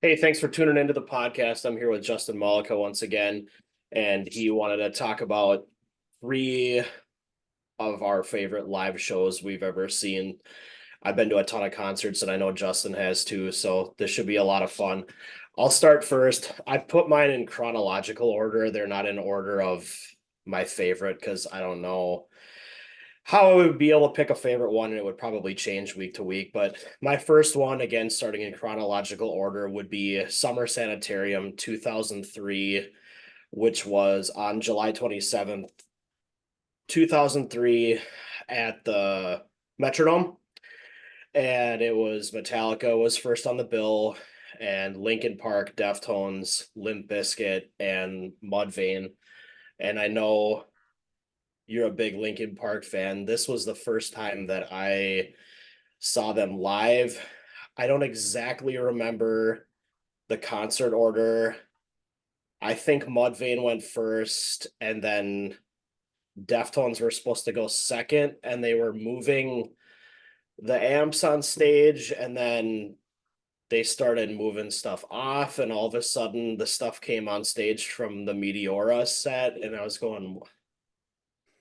Hey, thanks for tuning into the podcast. I'm here with Justin Malecha once again, and he wanted to talk about three of our favorite live shows we've ever seen. I've been to a ton of concerts, and I know Justin has too, so this should be a lot of fun. I'll start first. I put mine in chronological order. They're not in order of my favorite because I don't know how I would be able to pick a favorite one, and it would probably change week to week. But my first one, again, starting in chronological order, would be Summer Sanitarium 2003, which was on July 27th, 2003, at the Metrodome. And it was Metallica was first on the bill, and Linkin Park, Deftones, Limp Bizkit, and Mudvayne. And I know you're a big Linkin Park fan. This was the first time that I saw them live. I don't exactly remember the concert order. I think Mudvayne went first, and then Deftones were supposed to go second, and they were moving the amps on stage, and then they started moving stuff off, and all of a sudden the stuff came on stage from the Meteora set, and I was going,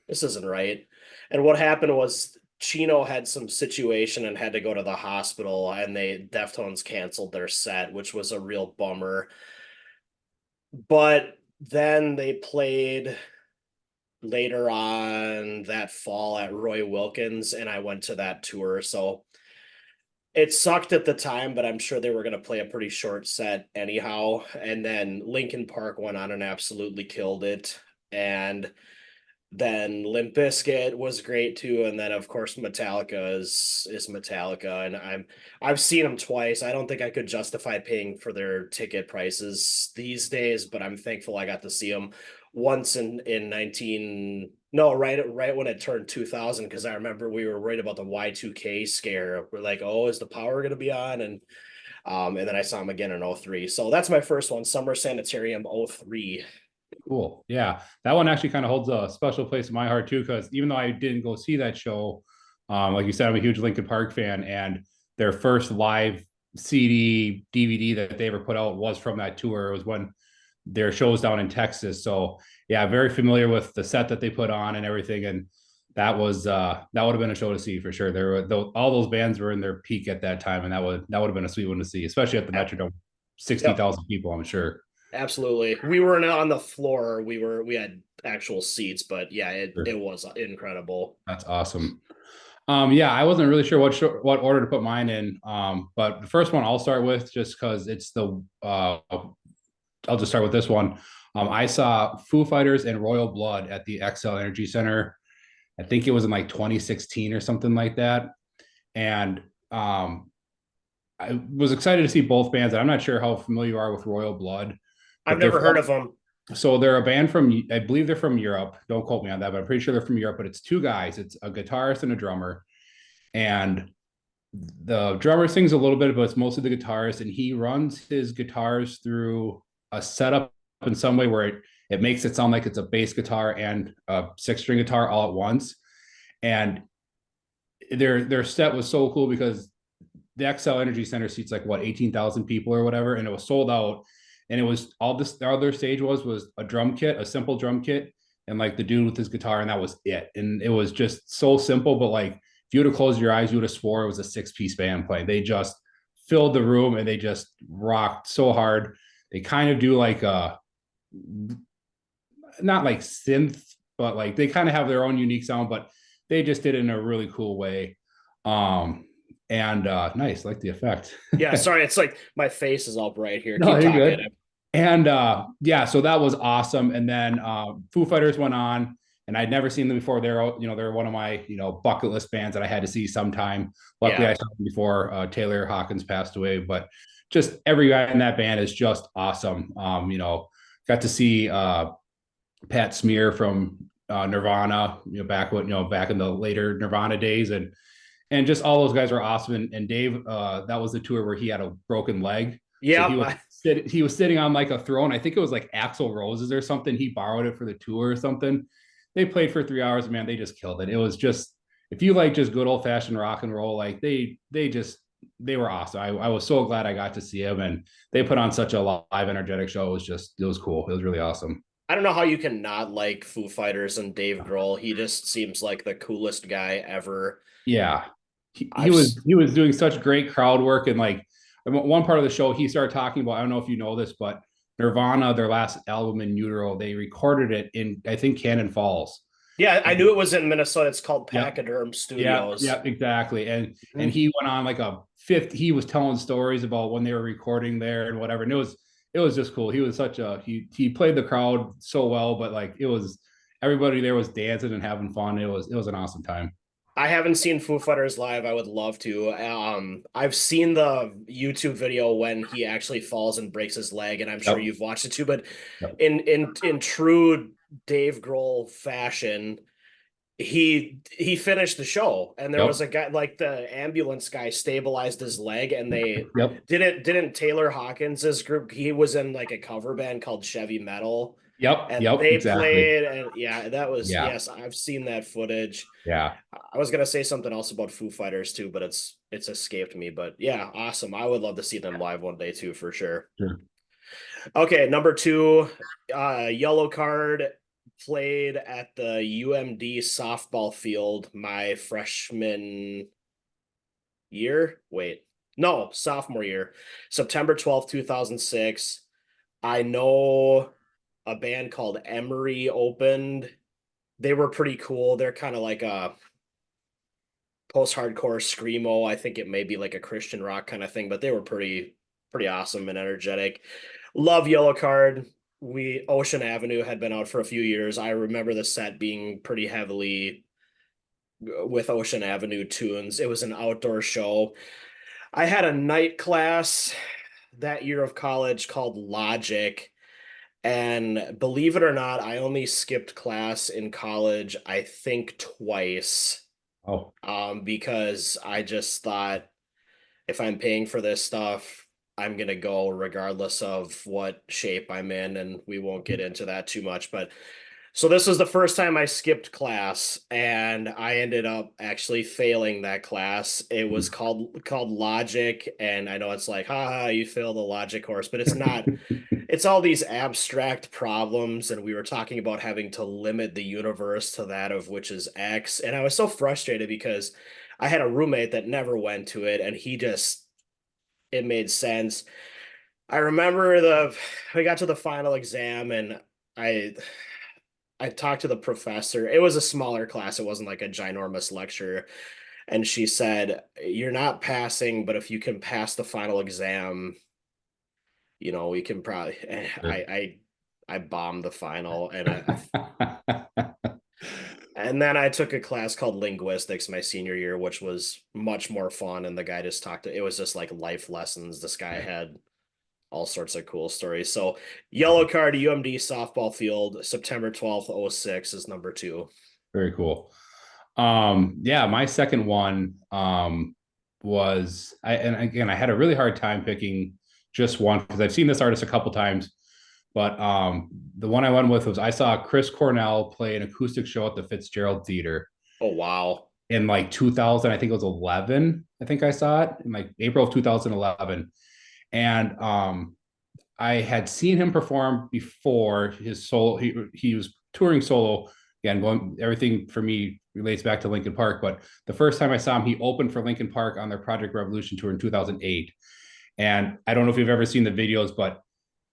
this isn't right. And what happened was Chino had some situation and had to go to the hospital, and they Deftones canceled their set, which was a real bummer. But then they played later on that fall at Roy Wilkins, and I went to that tour. So it sucked at the time, but I'm sure they were going to play a pretty short set anyhow. And then Linkin Park went on and absolutely killed it. And then Limp Bizkit was great too, and then of course Metallica is Metallica, and I've seen them twice. I don't think I could justify paying for their ticket prices these days, but I'm thankful I got to see them once in 19 no right when it turned 2000, because I remember we were worried about the Y2K scare. We're like, oh, is the power going to be on? And then I saw him again in '03. So that's my first one, Summer Sanitarium '03. Cool. Yeah. That one actually kind of holds a special place in my heart too, because even though I didn't go see that show, like you said, I'm a huge Linkin Park fan, and their first live CD, DVD that they ever put out was from that tour. It was when their shows down in Texas. So yeah, very familiar with the set that they put on and everything. And that would have been a show to see for sure. All those bands were in their peak at that time, and that would have been a sweet one to see, especially at the Metrodome, sixty Yep. thousand people, I'm sure. Absolutely. We weren't on the floor. We had actual seats, but yeah, Sure. it was incredible. That's awesome. Yeah, I wasn't really sure what order to put mine in. But the first one I'll start with, just because it's I'll just start with this one. I saw Foo Fighters and Royal Blood at the XL Energy Center. I think it was in like 2016 or something like that. And I was excited to see both bands. I'm not sure how familiar you are with Royal Blood, I've but they're never heard from, of them. so they're a band from, I believe they're from Europe. Don't quote me on that, but I'm pretty sure they're from Europe. But it's two guys. It's a guitarist and a drummer, and the drummer sings a little bit, but it's mostly the guitarist, and he runs his guitars through a setup in some way where it makes it sound like it's a bass guitar and a six-string guitar all at once. And their set was so cool because the XL Energy Center seats like what 18,000 people or whatever, and it was sold out. And it was all this. The other stage was a drum kit, a simple drum kit, and like the dude with his guitar, and that was it. And it was just so simple, but like if you would have closed your eyes, you would have swore it was a six-piece band playing. They just filled the room and they just rocked so hard. They kind of do like a not like synth, but like they kind of have their own unique sound, but they just did it in a really cool way. And nice, like the effect. Yeah, sorry, it's like my face is all bright here. No, Keep you're talking. good. And yeah, so that was awesome. And then Foo Fighters went on, and I'd never seen them before. They're one of my bucket list bands that I had to see sometime. Luckily, Yeah. I saw them before Taylor Hawkins passed away. But just every guy in that band is just awesome. Got to see Pat Smear from Nirvana, back in the later Nirvana days, and just all those guys were awesome. And Dave, that was the tour where he had a broken leg, so Yep. he was sitting on like a throne. I think it was like Axl Rose's or something. He borrowed it for the tour or something. They played for 3 hours, man. They just killed it. It was just, if you like just good old fashioned rock and roll, like they just they were awesome. I was so glad I got to see him, and they put on such a live, energetic show. It was cool. It was really awesome. I don't know how you can not like Foo Fighters and Dave Grohl. He just seems like the coolest guy ever. Yeah, I've s- he was doing such great crowd work, and like one part of the show, he started talking about. I don't know if you know this, but Nirvana, their last album in utero, they recorded it in I think Cannon Falls. yeah, I knew And, it was in Minnesota. It's called yep, Pachyderm yeah, Studios. yeah, exactly. And Mhm. he went on like a fifth. He was telling stories about when they were recording there and whatever. And it was just cool. He was such a he played the crowd so well, but like it was everybody there was dancing and having fun. It was an awesome time. I haven't seen Foo Fighters live. I would love to. I've seen the YouTube video when he actually falls and breaks his leg, and I'm sure Yep. you've watched it too. But Yep. in true Dave Grohl fashion, he finished the show, and there was Yep. a guy like the ambulance guy stabilized his leg, and they Yep. didn't Taylor Hawkins's group. He was in like a cover band called Chevy Metal, Yep. and Yep. they Exactly. played, and yeah, that was Yeah. yes, I've seen that footage. Yeah. I was gonna say something else about Foo Fighters too, but it's escaped me. But yeah, awesome. I would love to see them live one day too, for sure. Sure. Okay, number two, yellow card played at the UMD softball field my freshman year. Wait, no, sophomore year, September 12th, 2006. I know a band called Emery opened. They were pretty cool. They're kind of like a post-hardcore screamo. I think it may be like a Christian rock kind of thing, but they were pretty awesome and energetic. Love Yellow Card. We Ocean Avenue had been out for a few years. I remember the set being pretty heavily with Ocean Avenue tunes. It was an outdoor show. I had a night class that year of college called Logic. And believe it or not, I only skipped class in college, I think twice. Oh. Because I just thought if I'm paying for this stuff, I'm gonna go regardless of what shape I'm in, and we won't get into that too much. But so this was the first time I skipped class, and I ended up actually failing that class. It was called Logic, and I know it's like, haha, you failed the logic course, but it's not. It's all these abstract problems, and we were talking about having to limit the universe to that of which is X. And I was so frustrated because I had a roommate that never went to it, and he just it made sense. I remember the we got to the final exam, and I I talked to the professor. It was a smaller class. It wasn't like a ginormous lecture. And she said, "You're not passing, but if you can pass the final exam, we can probably." Sure. I bombed the final, and then I took a class called linguistics my senior year, which was much more fun. And the guy just talked. It was just like life lessons. This guy had all sorts of cool stories. So, yellow card UMD softball field, September 12th, 06 is number two. Very cool. Yeah, my second one was and again I had a really hard time picking just one because I've seen this artist a couple times, but the one I went with was I saw Chris Cornell play an acoustic show at the Fitzgerald Theater Oh, wow. in like 2000. I think it was 11. I think I saw it in like April of 2011, and I had seen him perform before his solo. He was touring solo again. Going everything for me relates back to Linkin Park, but the first time I saw him, he opened for Linkin Park on their Project Revolution tour in 2008. And I don't know if you've ever seen the videos, but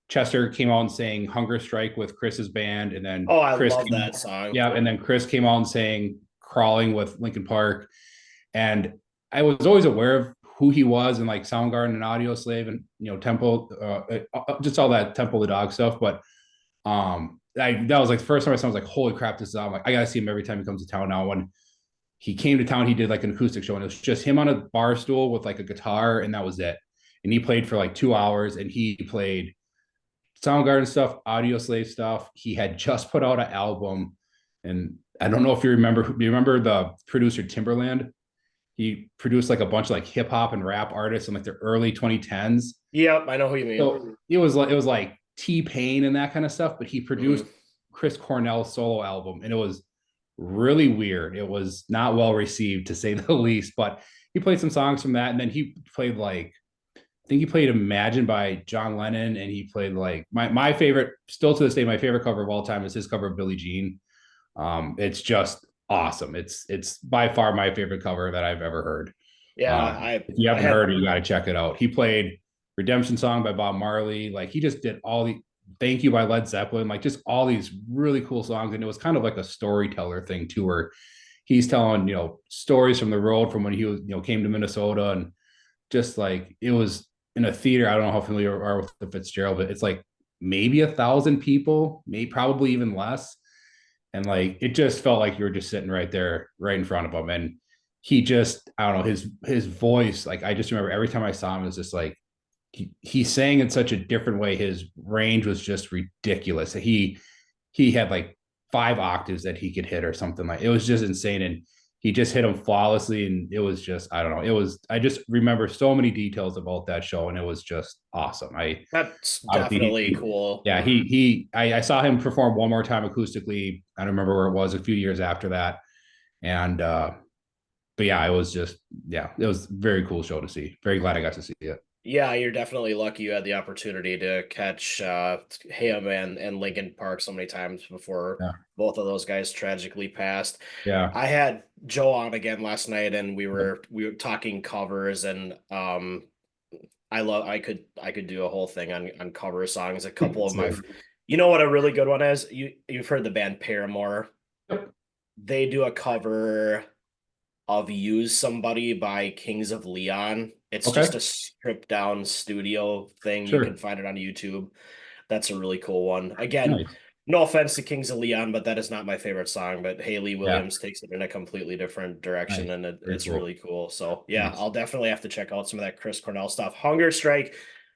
Chester came out and sang "Hunger Strike" with Chris's band, and then Oh, I love that song. yeah, and then Chris came out and sang "Crawling" with Linkin Park. And I was always aware of who he was and like Soundgarden and Audio Slave and Temple, just all that Temple the Dog stuff. But that was like the first time I saw. I was like, holy crap, this is. I'm like, I gotta see him every time he comes to town now. When he came to town, he did like an acoustic show, and it was just him on a bar stool with like a guitar, and that was it. And he played for like 2 hours, and he played Soundgarden stuff, Audio Slave stuff. He had just put out an album, and I don't know if you remember. Do you remember the producer Timberland? He produced like a bunch of like hip hop and rap artists in like the early 2010s. Yep, I know who you mean. So it was like T-Pain and that kind of stuff, but he produced Hmm. Chris Cornell's solo album, and it was really weird. It was not well received to say the least, but he played some songs from that, and then he played like I think he played Imagine by John Lennon, and he played like my favorite, still to this day, my favorite cover of all time is his cover of Billie Jean. It's just awesome. It's by far my favorite cover that I've ever heard. Yeah, If you I haven't had heard it, you got to check it out. He played Redemption Song by Bob Marley. Like he just did all the Thank You by Led Zeppelin, like just all these really cool songs. And it was kind of like a storyteller thing too, where he's telling, stories from the road from when he was, came to Minnesota, and just like it was in a theater. I don't know how familiar you are with the Fitzgerald, but it's like maybe 1,000 people, maybe probably even less. And like it just felt like you were just sitting right there, right in front of him. And he just, I don't know, his voice, like I just remember every time I saw him, it was just like he sang in such a different way. His range was just ridiculous. He had like 5 octaves that he could hit or something. Like it was just insane. And he just hit them flawlessly. And it was just, I don't know. I just remember so many details about that show, and it was just awesome. That's Obviously, definitely cool. yeah, I saw him perform one more time acoustically. I don't remember where it was, a few years after that. And, but yeah, it was just, yeah, it was a very cool show to see. Very glad I got to see it. Yeah, you're definitely lucky you had the opportunity to catch him and Lincoln Park so many times before Yeah. both of those guys tragically passed. Yeah. I had Joe on again last night, and we Yep. were we were talking covers, and I could do a whole thing on cover songs. A couple of Same. you know what a really good one is? You've heard the band Paramore. Yep. They do a cover of Use Somebody by Kings of Leon. It's just Okay. a stripped down studio thing. You can Sure. find it on YouTube. That's a really cool one. Again, Nice. no offense to Kings of Leon, but that is not my favorite song. But Haley Yeah. Williams takes it in a completely different direction, Nice. and Very it's cool. really cool. So yeah, Nice. I'll definitely have to check out some of that Chris Cornell stuff. Hunger Strike,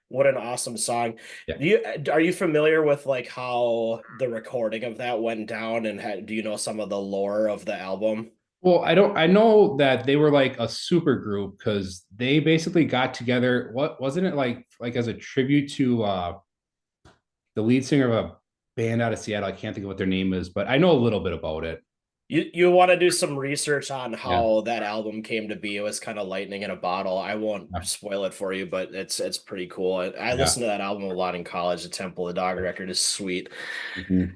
what an awesome song. Yeah. Are you familiar with like how the recording of that went down, and do you know some of the lore of the album? Well, I know that they were like a super group because they basically got together. What wasn't it like as a tribute to the lead singer of a band out of Seattle? I can't think of what their name is, but I know a little bit about it. You want to do some research on Yeah. how that album came to be. It was kind of lightning in a bottle. I won't Yeah. spoil it for you, but it's pretty cool. I Yeah. listened to that album a lot in college. The Temple of the Dog record is sweet. Mhm.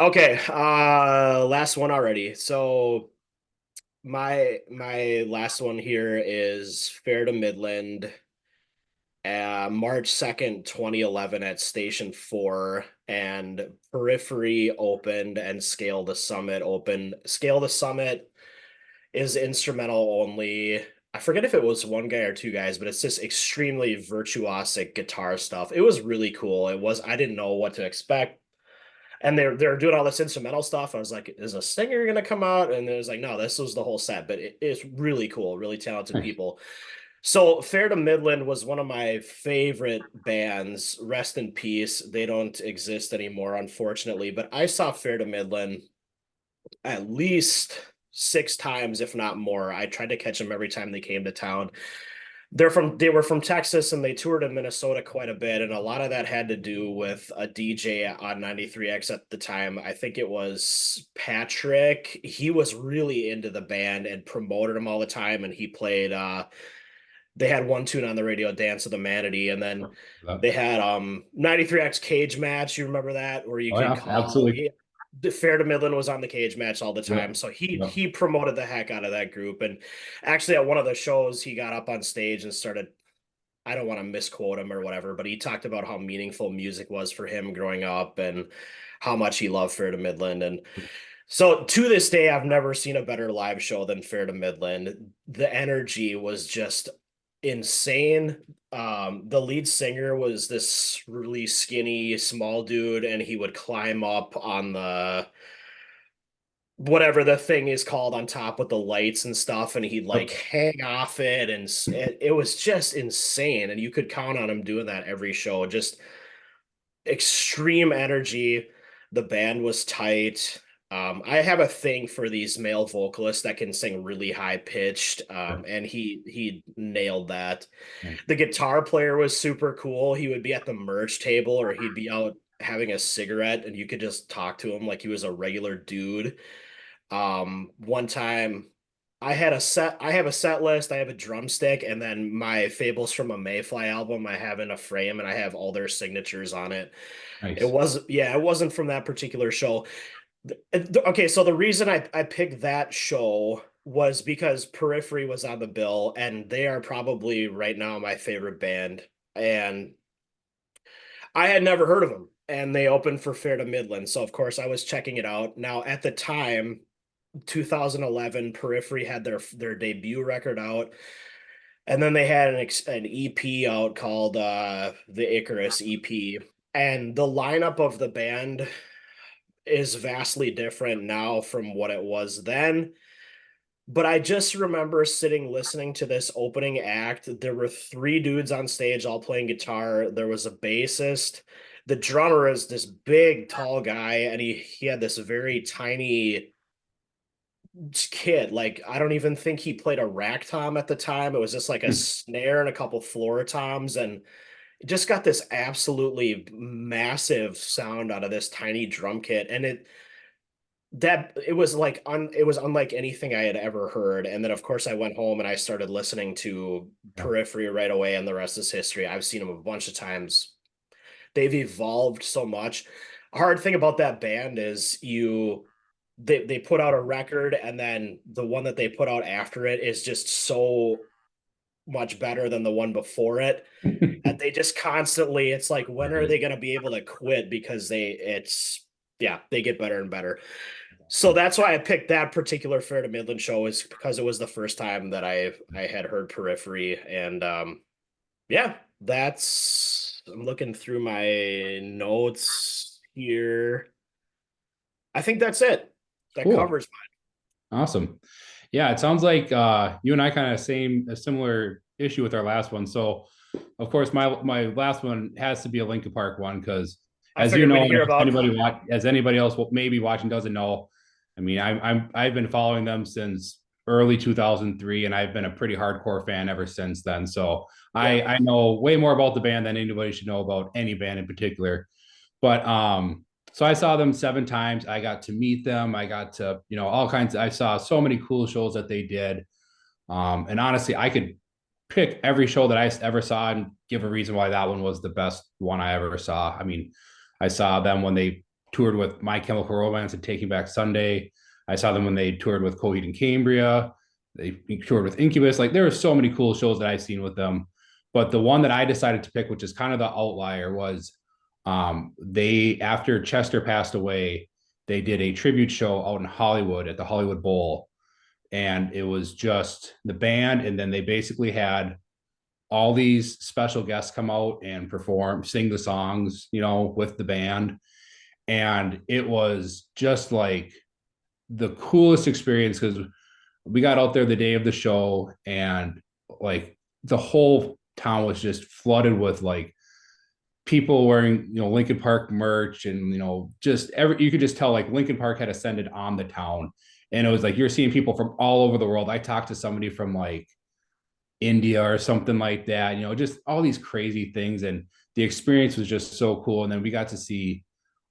Okay, last one already. So my last one here is Fair to Midland. March 2nd, 2011 at Station 4, and Periphery opened and Scale the Summit opened. Scale the Summit is instrumental only. I forget if it was one guy or two guys, but it's just extremely virtuosic guitar stuff. It was really cool. I didn't know what to expect. And they're doing all this instrumental stuff. I was like, is a singer gonna come out? And it was like, no, this was the whole set, but it's really cool, really talented Nice. people. So Fair to Midland was one of my favorite bands. Rest in peace. They don't exist anymore, unfortunately. But I saw Fair to Midland at least 6 times, if not more. I tried to catch them every time they came to town. They were from Texas, and they toured in Minnesota quite a bit, and a lot of that had to do with a DJ on 93X at the time. I think it was Patrick. He was really into the band and promoted them all the time, and he played they had one tune on the radio, Dance of the Manatee, and then they had 93X cage match. You remember that? Where you Oh could yeah, call absolutely. the Fair to Midland was on the cage match all the time. Yep. So he Yep. he promoted the heck out of that group. And actually at one of the shows he got up on stage and started, I don't want to misquote him or whatever, but he talked about how meaningful music was for him growing up and how much he loved Fair to Midland. And so to this day, I've never seen a better live show than Fair to Midland. The energy was just insane. The lead singer was this really skinny, small dude, and he would climb up on the whatever the thing is called on top with the lights and stuff, and he'd like Yep. hang off it, and it was just insane. And you could count on him doing that every show. Just extreme energy. The band was tight. I have a thing for these male vocalists that can sing really high pitched, Sure. and he nailed that. Nice. The guitar player was super cool. He would be at the merch table, or he'd be out having a cigarette, and you could just talk to him like he was a regular dude. One time I have a set list, I have a drumstick, and then my Fables from a Mayfly album I have in a frame and I have all their signatures on it. Nice. It wasn't from that particular show. Okay, so the reason I picked that show was because Periphery was on the bill, and they are probably right now my favorite band. And I had never heard of them, and they opened for Fair to Midland, so of course I was checking it out. Now at the time, 2011, Periphery had their debut record out, and then they had an EP out called the Icarus EP. And the lineup of the band is vastly different now from what it was then. But I just remember sitting listening to this opening act. There were three dudes on stage all playing guitar. There was a bassist. The drummer is this big, tall guy, and he had this very tiny kid. Like, I don't even think he played a rack tom at the time. It was just like a Hmm. snare and a couple floor toms, and it just got this absolutely massive sound out of this tiny drum kit. And it was like it was unlike anything I had ever heard. And then of course I went home and I started listening to Yeah. Periphery right away, and the rest is history. I've seen them a bunch of times. They've evolved so much. A hard thing about that band is they put out a record, and then the one that they put out after it is just so much better than the one before it. And they just constantly, it's like, when are they going to be able to quit? Because yeah, they get better and better. So that's why I picked that particular Fair to Midland show, is because it was the first time that I had heard Periphery. And yeah, that's I'm looking through my notes here. I think that's it. That Cool. covers Awesome. Yeah, it sounds like you and I kind of same a similar issue with our last one. So, of course, my last one has to be a Linkin Park one because, I as you figured we'd know, and hear about. as anybody else maybe watching doesn't know, I mean, I've been following them since early 2003, and I've been a pretty hardcore fan ever since then. So Yeah. I know way more about the band than anybody should know about any band in particular. But so I saw them 7 times. I got to meet them. I got to, all kinds. I saw so many cool shows that they did. And honestly, I could pick every show that I ever saw and give a reason why that one was the best one I ever saw. I mean, I saw them when they toured with My Chemical Romance and Taking Back Sunday. I saw them when they toured with Coheed and Cambria. They toured with Incubus. Like, there were so many cool shows that I've seen with them. But the one that I decided to pick, which is kind of the outlier, was they, after Chester passed away, they did a tribute show out in Hollywood at the Hollywood Bowl, and it was just the band, and then they basically had all these special guests come out and perform, sing the songs, with the band. And it was just like the coolest experience because we got out there the day of the show, and like the whole town was just flooded with like people wearing Linkin Park merch, and just every you could just tell like Linkin Park had ascended on the town. And it was like you're seeing people from all over the world. I talked to somebody from like India or something like that, just all these crazy things. And the experience was just so cool. And then we got to see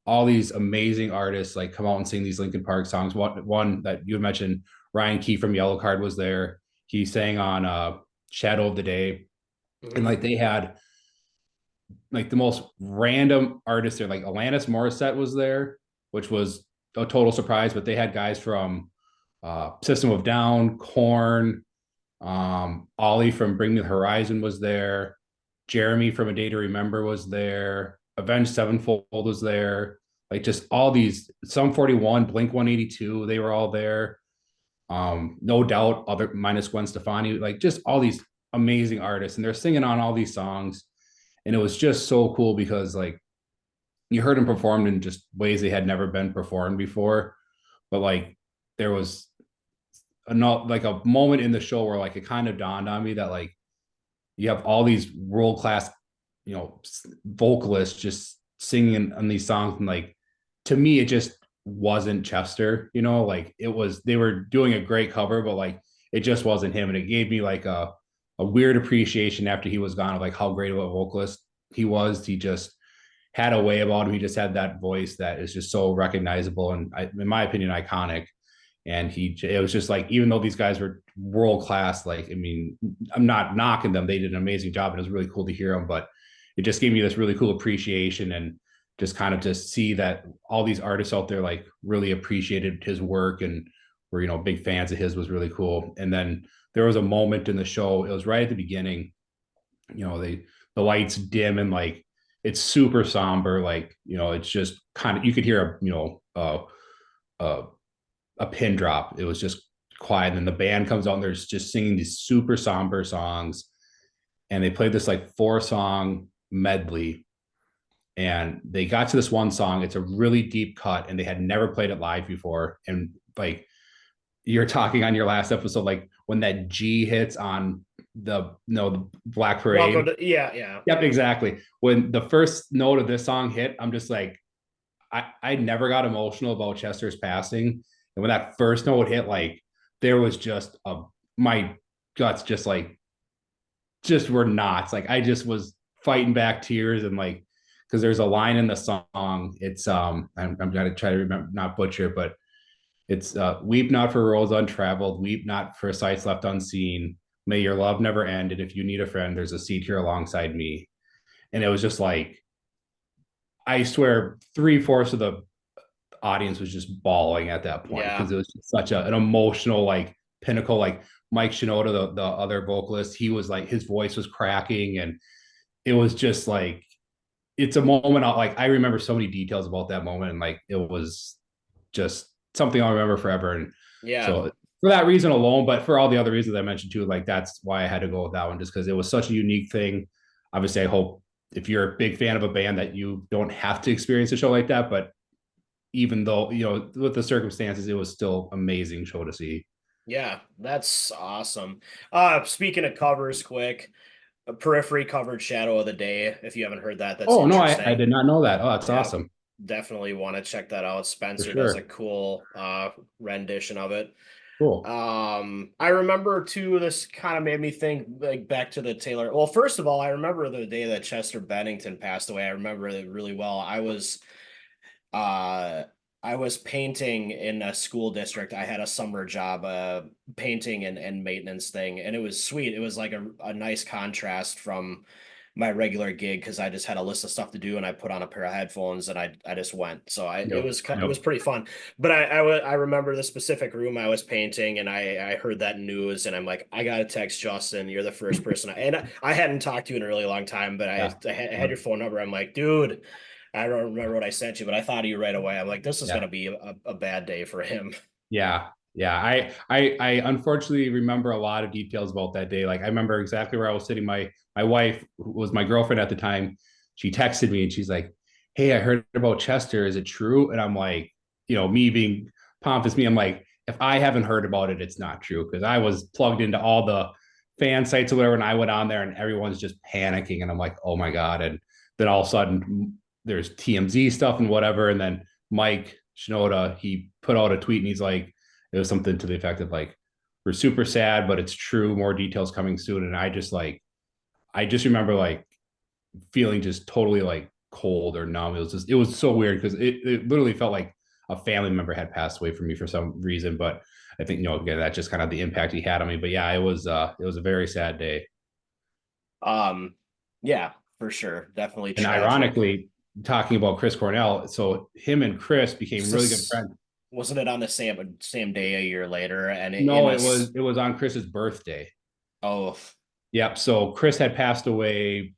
all these amazing artists like come out and sing these Linkin Park songs. One that you mentioned, Ryan Key from Yellow Card was there. He sang on Shadow of the Day. And Mhm. like they had like the most random artists there. Like Alanis Morissette was there, which was a total surprise. But they had guys from System of Down, Korn, Ollie from Bring Me the Horizon was there. Jeremy from A Day to Remember was there. Avenged Sevenfold was there. Like just all these, some 41, Blink 182, they were all there. No Doubt, other minus Gwen Stefani, like just all these amazing artists, and they're singing on all these songs. And it was just so cool because like you heard them performed in just ways they had never been performed before. But like there was like a moment in the show where like it kind of dawned on me that like you have all these world class, vocalists just singing on these songs, and like to me it just wasn't Chester. Like it was they were doing a great cover, but like it just wasn't him, and it gave me like a weird appreciation after he was gone of like how great of a vocalist he was. He just had a way about him. He just had that voice that is just so recognizable and in my opinion iconic. And it was just like, even though these guys were world class, like, I mean, I'm not knocking them. They did an amazing job and it was really cool to hear them, but it just gave me this really cool appreciation and just kind of just see that all these artists out there like really appreciated his work and were, big fans of his was really cool. And then there was a moment in the show, it was right at the beginning, the lights dim and like it's super somber, like, it's just kind of, you could hear a a pin drop. It was just quiet. And then the band comes out and they're just singing these super somber songs. And they played this like 4-song medley. And they got to this one song. It's a really deep cut, and they had never played it live before. And like you're talking on your last episode, like when that G hits on the Black Welcome Parade. to, yeah, yeah. Yep, exactly. When the first note of this song hit, I'm just like, I never got emotional about Chester's passing. And when that first note hit, like there was just my guts just were knots. Like I just was fighting back tears and like, because there's a line in the song. It's I'm gonna try to remember, not butcher, but it's weep not for roads untraveled, weep not for sights left unseen. May your love never end. And if you need a friend, there's a seat here alongside me. And it was just like, I swear 3/4 of the audience was just bawling at that point Yeah. because it was such an emotional like pinnacle. Like Mike Shinoda, the other vocalist, he was like, his voice was cracking, and it was just like, it's a moment. Like I remember so many details about that moment, and like it was just something I'll remember forever. And Yeah. so for that reason alone, but for all the other reasons I mentioned too, like that's why I had to go with that one, just because it was such a unique thing. Obviously, I hope if you're a big fan of a band that you don't have to experience a show like that, but even though, with the circumstances, it was still amazing show to see. Yeah, that's awesome. Speaking of covers, quick, Periphery covered Shadow of the Day. If you haven't heard that, that's Oh no, I interesting. did not know that. Oh, that's Yeah, awesome. definitely want to check that out. For Spencer does a sure. cool rendition of it. Cool. I remember too, this kind of made me think like back to the Taylor. Well, first of all, I remember the day that Chester Bennington passed away. I remember it really well. Uh I was painting in a school district. I had a summer job, painting and maintenance thing, and it was sweet. It was like a nice contrast from my regular gig because I just had a list of stuff to do and I put on a pair of headphones and I just went. So Yep. it was Yep. pretty fun. But I remember the specific room I was painting and I heard that news and I'm like, I gotta text Justin. You're the first person I hadn't talked to you in a really long time, but Yeah. I had your phone number. I'm like, dude, I don't remember what I sent you, but I thought of you right away. I'm like, this is Yeah. gonna be a bad day for him. Yeah. Yeah. I unfortunately remember a lot of details about that day. Like I remember exactly where I was sitting. My wife, who was my girlfriend at the time, she texted me and she's like, "Hey, I heard about Chester. Is it true?" And I'm like, me being pompous, I'm like, if I haven't heard about it, it's not true. Because I was plugged into all the fan sites or whatever, and I went on there and everyone's just panicking. And I'm like, oh my God. And then all of a sudden there's TMZ stuff and whatever. And then Mike Shinoda, he put out a tweet and he's like, it was something to the effect of like, we're super sad, but it's true. More details coming soon. And I just remember like feeling just totally like cold or numb. It was so weird because it literally felt like a family member had passed away from me for some reason. But I think, again, that's just kind of the impact he had on me. But yeah, it was a very sad day. Um, yeah, for sure. Definitely And tragic. ironically, talking about Chris Cornell, so him and Chris became really good S- friends. Wasn't it on the same day a year later? And in No, a it was on Chris's birthday. oh Yep. So Chris had passed away,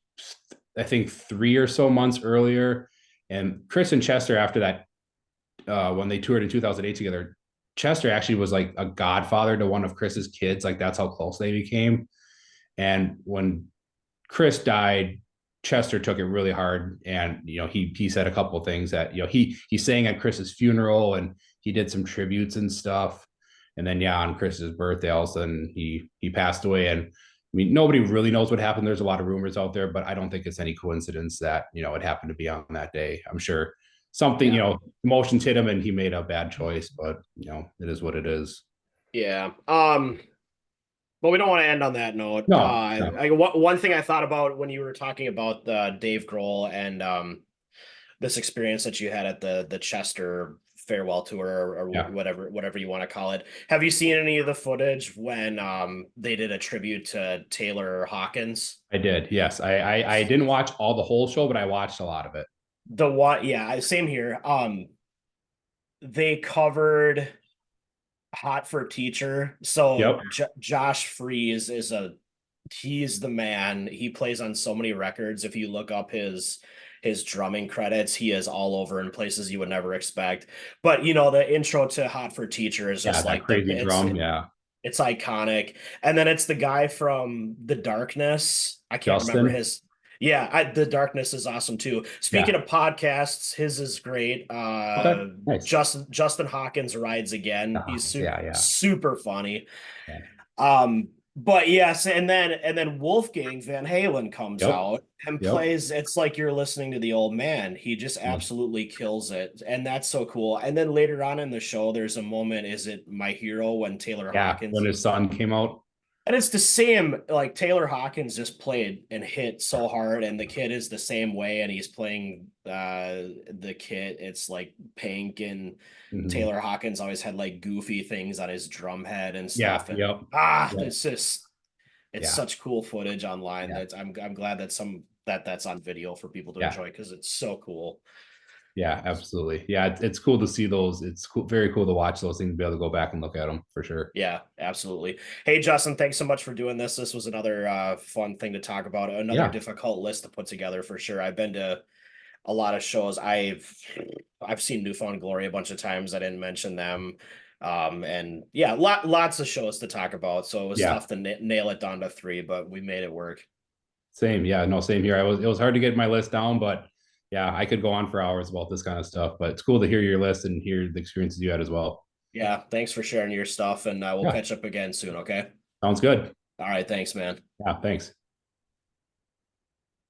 I think 3 or so months earlier, and Chris and Chester after that, when they toured in 2008 together, Chester actually was like a godfather to one of Chris's kids. Like that's how close they became. And when Chris died, Chester took it really hard, and he said a couple of things that he sang at Chris's funeral, and he did some tributes and stuff. And then yeah, on Chris's birthday, all of a sudden he passed away. And I mean, nobody really knows what happened. There's a lot of rumors out there, but I don't think it's any coincidence that it happened to be on that day. I'm sure something, yeah. emotions hit him and he made a bad choice, but it is what it is. Yeah. But we don't want to end on that note. No, no. One thing I thought about when you were talking about Dave Grohl and this experience that you had at the Chester farewell tour or Yeah, whatever you want to call it. Have you seen any of the footage when they did a tribute to Taylor Hawkins? I did. Yes, I didn't watch all the whole show, but I watched a lot of it. The one, yeah, same here. They covered Hot for Teacher. So Yep. Josh Freeze is a he's the man. He plays on so many records. If you look up his drumming credits, he is all over in places you would never expect. But you know, the intro to Hot for Teacher is Yeah, just that like the crazy drum. Yeah, it's iconic. And then it's the guy from The Darkness. I can't remember Justin. his. Yeah, The Darkness is awesome too. Speaking Yeah. of podcasts, his is great. Okay. Nice. Justin Hawkins Rides Again. He's Yeah, yeah, super funny. yeah. But yes, and then Wolfgang Van Halen comes Yep. out and Yep. plays. It's like you're listening to the old man. He just Mm. absolutely kills it, and that's so cool. And then later on in the show, there's a moment. Is it My Hero when Taylor Yeah. Hawkins When his son came out. and it's the same, like Taylor Hawkins just played and hit so hard, and the kid is the same way, and he's playing the kid. It's like Pink and Mhm. Taylor Hawkins always had like goofy things on his drum head and Yeah. stuff. And Yep. Yep. it's Yeah. such cool footage online Yeah. that I'm glad that that's on video for people to Yeah. enjoy because it's so cool. Yeah. Absolutely. Yeah. It's cool to see those. It's cool, very cool to watch those things, be able to go back and look at them for sure. Yeah, absolutely. Hey, Justin, thanks so much for doing this. This was another fun thing to talk about. Another Yeah. difficult list to put together for sure. I've been to a lot of shows. I've seen New Found Glory a bunch of times. I didn't mention them. And yeah, lots of shows to talk about. So it was Yeah. tough to nail it down to three, but we made it work. Same. Yeah. No, same here. It was hard to get my list down, but yeah, I could go on for hours about this kind of stuff, but it's cool to hear your list and hear the experiences you had as well. Yeah, thanks for sharing your stuff, and we'll Yeah. catch up again soon. Okay. Sounds good. All right. Thanks, man. Yeah. Thanks.